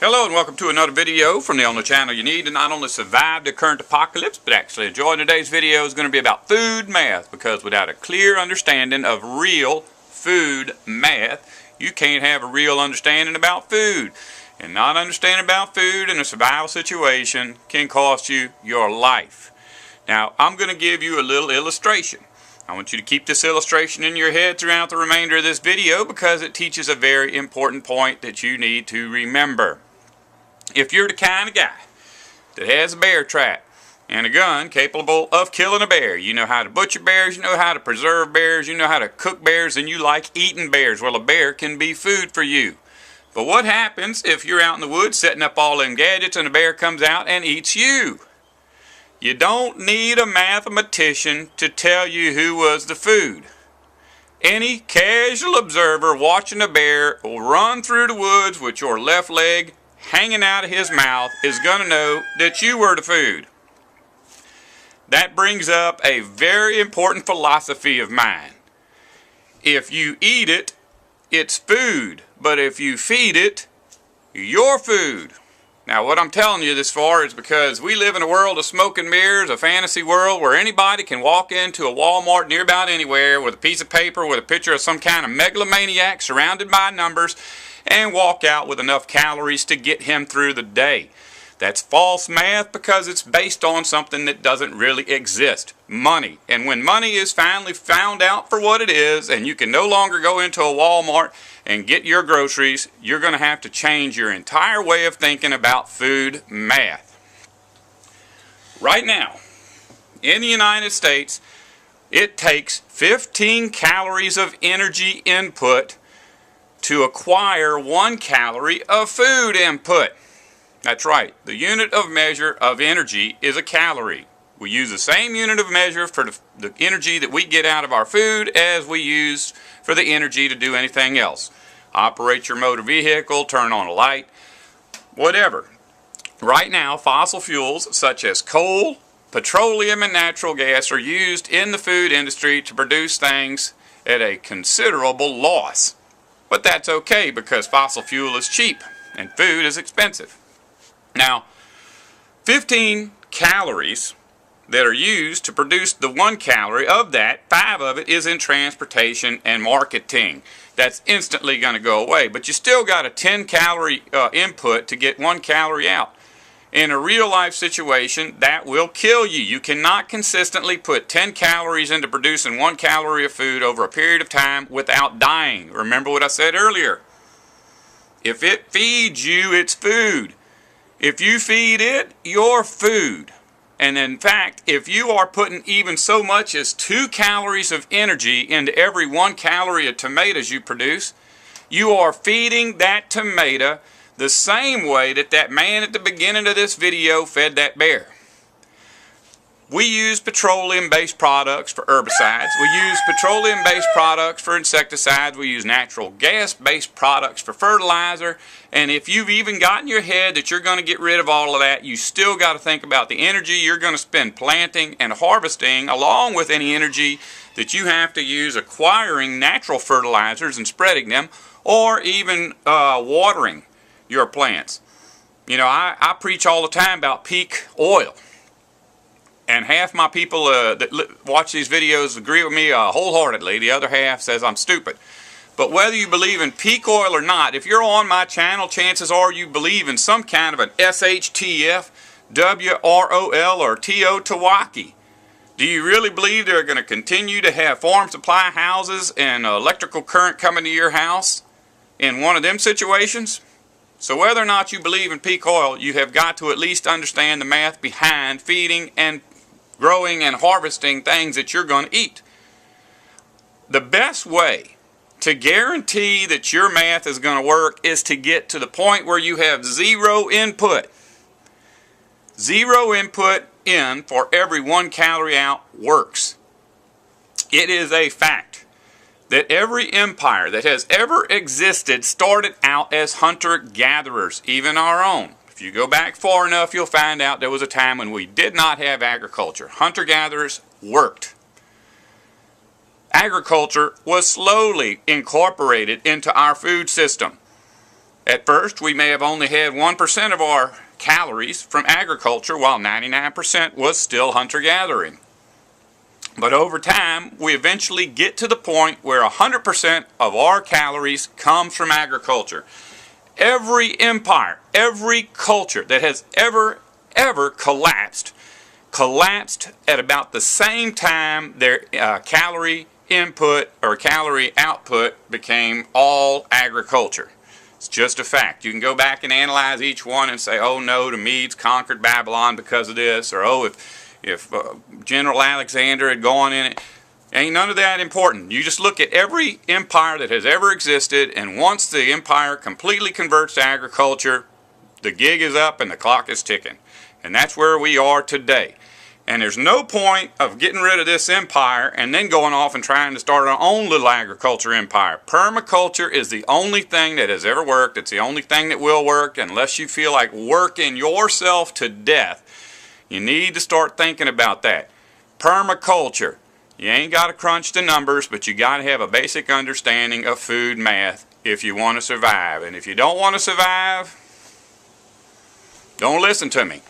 Hello and welcome to another video from the only channel you need to not only survive the current apocalypse, but actually enjoy. Today's video is going to be about food math, because without a clear understanding of real food math, you can't have a real understanding about food. And not understanding about food in a survival situation can cost you your life. Now, I'm going to give you a little illustration. I want you to keep this illustration in your head throughout the remainder of this video, because it teaches a very important point that you need to remember. If you're the kind of guy that has a bear trap and a gun capable of killing a bear, you know how to butcher bears, you know how to preserve bears, you know how to cook bears, and you like eating bears, well, a bear can be food for you. But what happens if you're out in the woods setting up all them gadgets and a bear comes out and eats you? You don't need a mathematician to tell you who was the food. Any casual observer watching a bear run through the woods with your left leg hanging out of his mouth is going to know that you were the food. That brings up a very important philosophy of mine. If you eat it, it's food. But if you feed it, you're food. Now, what I'm telling you this for is because we live in a world of smoke and mirrors, a fantasy world where anybody can walk into a Walmart near about anywhere with a piece of paper with a picture of some kind of megalomaniac surrounded by numbers and walk out with enough calories to get him through the day. That's false math, because it's based on something that doesn't really exist: money. And when money is finally found out for what it is, and you can no longer go into a Walmart and get your groceries, you're going to have to change your entire way of thinking about food math. Right now, in the United States, it takes 15 calories of energy input to acquire 1 calorie of food input. That's right, the unit of measure of energy is a calorie. We use the same unit of measure for the energy that we get out of our food as we use for the energy to do anything else. Operate your motor vehicle, turn on a light, whatever. Right now, fossil fuels such as coal, petroleum, and natural gas are used in the food industry to produce things at a considerable loss. But that's okay, because fossil fuel is cheap and food is expensive. Now, 15 calories that are used to produce the 1 calorie, of that, 5 of it is in transportation and marketing. That's instantly going to go away, but you still got a 10 calorie input to get 1 calorie out. In a real life situation, that will kill you. You cannot consistently put 10 calories into producing 1 calorie of food over a period of time without dying. Remember what I said earlier. If it feeds you, it's food. If you feed it, you're food. And in fact, if you are putting even so much as 2 calories of energy into every 1 calorie of tomatoes you produce, you are feeding that tomato the same way that that man at the beginning of this video fed that bear. We use petroleum-based products for herbicides. We use petroleum-based products for insecticides. We use natural gas-based products for fertilizer. And if you've even got in your head that you're going to get rid of all of that, you still got to think about the energy you're going to spend planting and harvesting, along with any energy that you have to use acquiring natural fertilizers and spreading them, or even watering your plants. You know, I preach all the time about peak oil. And half my people that watch these videos agree with me wholeheartedly. The other half says I'm stupid. But whether you believe in peak oil or not, if you're on my channel, chances are you believe in some kind of an SHTF, WROL, or TO-TWAWKI. Do you really believe they're going to continue to have farm supply houses and electrical current coming to your house in one of them situations? So whether or not you believe in peak oil, you have got to at least understand the math behind feeding and growing and harvesting things that you're going to eat. The best way to guarantee that your math is going to work is to get to the point where you have 0 input. 0 input in for every 1 calorie out works. It is a fact that every empire that has ever existed started out as hunter-gatherers, even our own. If you go back far enough, you'll find out there was a time when we did not have agriculture. Hunter-gatherers worked. Agriculture was slowly incorporated into our food system. At first, we may have only had 1% of our calories from agriculture, while 99% was still hunter-gathering. But over time, we eventually get to the point where 100% of our calories comes from agriculture. Every empire, every culture that has ever collapsed at about the same time their calorie input or calorie output became all agriculture. It's just a fact. You can go back and analyze each one and say, oh no, the Medes conquered Babylon because of this, or oh, if General Alexander had gone in it. Ain't none of that important. You just look at every empire that has ever existed, and once the empire completely converts to agriculture, the gig is up and the clock is ticking. And that's where we are today. And there's no point of getting rid of this empire and then going off and trying to start our own little agriculture empire. Permaculture is the only thing that has ever worked. It's the only thing that will work unless you feel like working yourself to death. You need to start thinking about that. Permaculture. You ain't got to crunch the numbers, but you got to have a basic understanding of food math if you want to survive. And if you don't want to survive, don't listen to me.